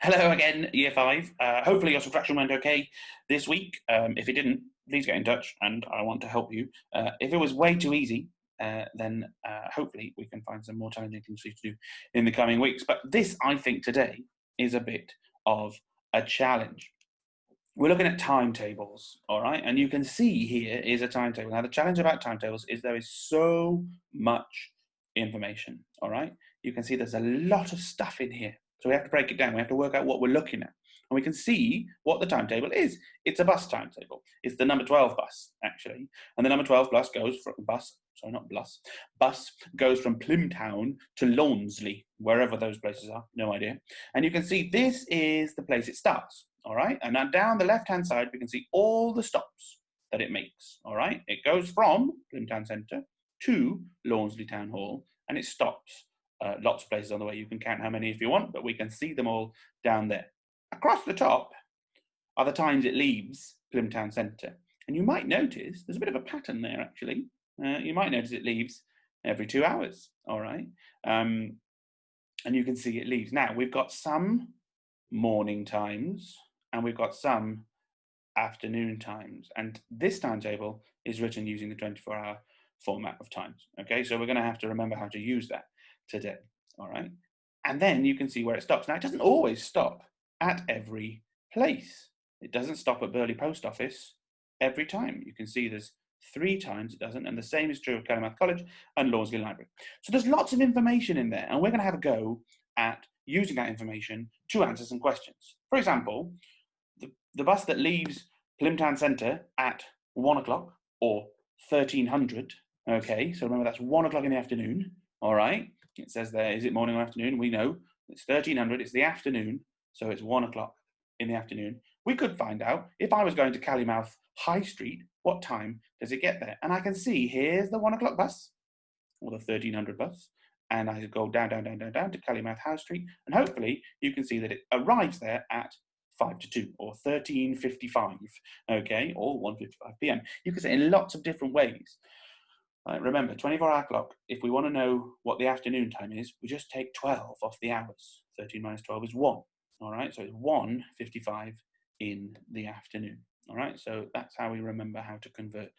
Hello again, Year 5. Hopefully your subtraction went okay this week. If it didn't, please get in touch and I want to help you. If it was way too easy, then hopefully we can find some more challenging things for you to do in the coming weeks. But this, I think, today is a bit of a challenge. We're looking at timetables, all right? And you can see here is a timetable. Now, the challenge about timetables is there is so much information, all right? You can see there's a lot of stuff in here. So we have to break it down. We have to work out what we're looking at. And we can see what the timetable is. It's a bus timetable. It's the number 12 bus, actually. And the number 12 bus goes from bus goes from Plymtown to Lawnsley, wherever those places are, no idea. And you can see this is the place it starts. All right, and now down the left-hand side, we can see all the stops that it makes. All right, it goes from Plymtown Centre to Lawnsley Town Hall, and it stops lots of places on the way. You can count how many if you want, but we can see them all down there. Across the top are the times it leaves Plymtown Centre, and you might notice there's a bit of a pattern there, actually. You might notice it leaves every 2 hours. All right, and you can see it leaves. Now, we've got some morning times, and we've got some afternoon times. And this timetable is written using the 24-hour format of times. Okay, so we're going to have to remember how to use that today. All right, and then you can see where it stops. Now, it doesn't always stop at every place. It doesn't stop at Burley Post Office every time. You can see there's 3 times it doesn't, and the same is true of Kellermouth College and Lawnsley Library. So there's lots of information in there, and we're going to have a go at using that information to answer some questions. For example, the bus that leaves Plymtown Centre at 1 o'clock or 1300, okay, so remember that's 1 o'clock in the afternoon, all right? It says there, is it morning or afternoon? We know it's 1300, it's the afternoon, so it's 1 o'clock in the afternoon. We could find out, if I was going to Kellermouth High Street, what time does it get there? And I can see here's the 1 o'clock bus, or the 1300 bus, and I go down to Kellermouth High Street, and hopefully you can see that it arrives there at 5 to 2 or 13:55, okay, or 1:55 p.m. You can say it in lots of different ways. Remember, 24-hour clock, if we want to know what the afternoon time is, we just take 12 off the hours. 13 minus 12 is 1, all right? So it's 1:55 in the afternoon, all right? So that's how we remember how to convert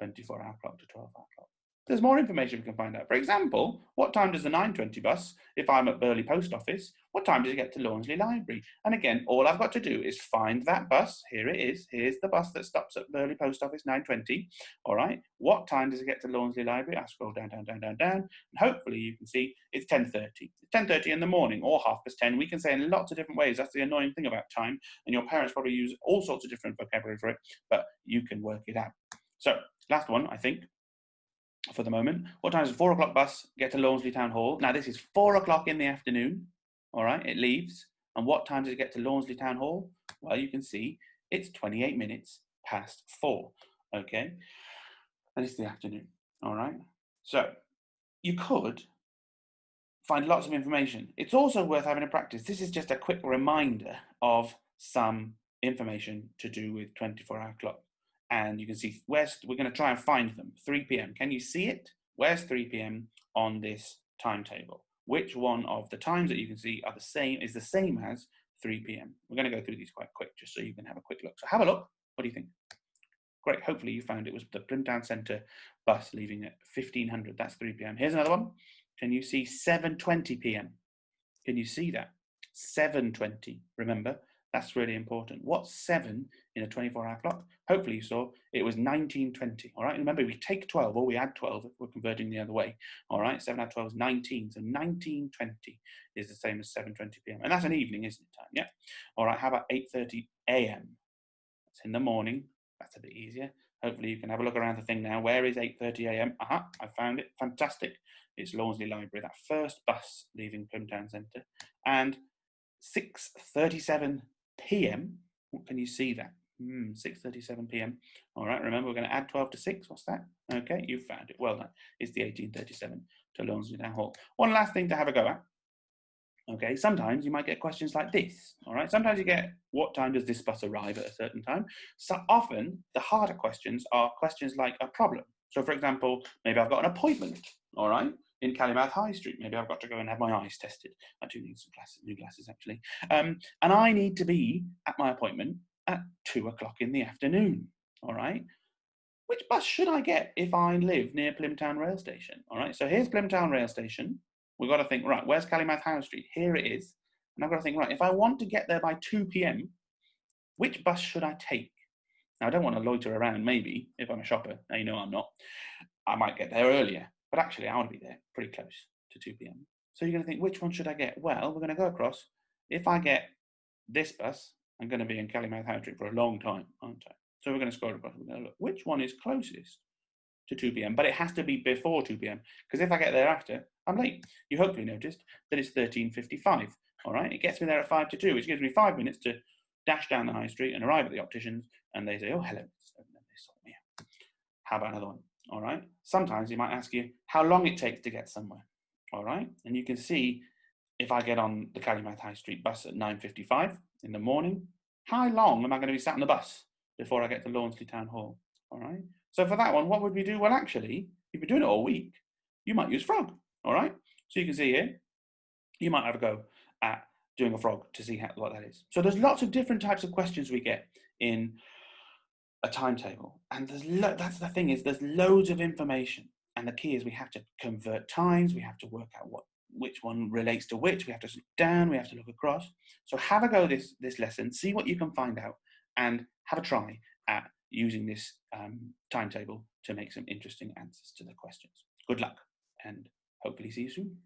24-hour clock to 12-hour clock. There's more information we can find out. For example, what time does the 9:20 bus, if I'm at Burley Post Office, what time does it get to Lawnsley Library? And again, all I've got to do is find that bus. Here it is. Here's the bus that stops at Burley Post Office, 9:20. All right. What time does it get to Lawnsley Library? I scroll down, and hopefully you can see it's 10:30. It's 10:30 in the morning or 10:30. We can say in lots of different ways. That's the annoying thing about time. And your parents probably use all sorts of different vocabulary for it, but you can work it out. So last one, I think, for the moment. What time does the 4 o'clock bus get to Lawnsley Town Hall? Now, this is 4 o'clock in the afternoon, all right, it leaves. And what time does it get to Lawnsley Town Hall? Well, you can see it's 28 minutes past 4, okay? And it's the afternoon, all right? So you could find lots of information. It's also worth having a practice. This is just a quick reminder of some information to do with 24-hour clock. And you can see we're going to try and find them. 3 p.m. Can you see it? Where's 3 p.m. on this timetable? Which one of the times that you can see are the same as 3 p.m.? We're going to go through these quite quick, just so you can have a quick look. So have a look. What do you think? Great. Hopefully you found it was the Plymtown Centre bus leaving at 1500. That's 3 p.m. Here's another one. Can you see 7:20 p.m.? Can you see that? 7:20. Remember, that's really important. What's 7 in a 24-hour clock? Hopefully you saw it was 1920. All right. Remember, we take 12 or we add 12 if we're converting the other way. All right. 7 add 12 is 19. So 1920 is the same as 7:20 p.m. And that's an evening, isn't it? Time? Yeah. All right. How about 8:30 a.m.? That's in the morning. That's a bit easier. Hopefully you can have a look around the thing now. Where is 8:30 a.m.? Aha, I found it. Fantastic. It's Lawnsley Library, that first bus leaving Plymtown Centre. And 6:37 p.m. What can you see that? 6:37 p.m. All right, remember we're going to add 12 to 6. What's that? Okay, you found it. Well done. It's the 18:37 to Lawnsley Town Hall. One last thing to have a go at. Okay, sometimes you might get questions like this. All right, sometimes you get, what time does this bus arrive at a certain time? So often the harder questions are questions like a problem. So for example, maybe I've got an appointment. All right, in Calimouth High Street. Maybe I've got to go and have my eyes tested. I do need some new glasses actually. And I need to be at my appointment at 2 o'clock in the afternoon. All right. Which bus should I get if I live near Plymtown Rail Station? All right. So here's Plymtown Rail Station. We've got to think, right, where's Calimouth High Street? Here it is. And I've got to think, right, if I want to get there by 2 p.m., which bus should I take? Now, I don't want to loiter around, maybe, if I'm a shopper. Now, you know I'm not. I might get there earlier, but actually I want to be there pretty close to 2 p.m. So you're going to think, which one should I get? Well, we're going to go across. If I get this bus, I'm going to be in Calimouth High Street for a long time, aren't I? So we're going to scroll across. We're going to look, which one is closest to 2 p.m.? But it has to be before 2 p.m. because if I get there after, I'm late. You hopefully noticed that it's 13:55. All right, it gets me there at 5 to 2, which gives me 5 minutes to dash down the high street and arrive at the opticians, and they say, "Oh, hello," and they sort me out. How about another one? All right. Sometimes he might ask you how long it takes to get somewhere. All right, and you can see if I get on the Calimouth High Street bus at 9:55 in the morning, how long am I going to be sat on the bus before I get to Lawnsley Town Hall? All right. So for that one, what would we do? Well, actually, if you're doing it all week, you might use frog. All right. So you can see here, you might have a go at doing a frog to see what that is. So there's lots of different types of questions we get in a timetable, and that's the thing, is there's loads of information, and the key is we have to convert times, we have to work out which one relates to which, we have to sit down, we have to look across. So have a go this lesson, see what you can find out, and have a try at using this timetable to make some interesting answers to the questions. Good luck, and hopefully see you soon.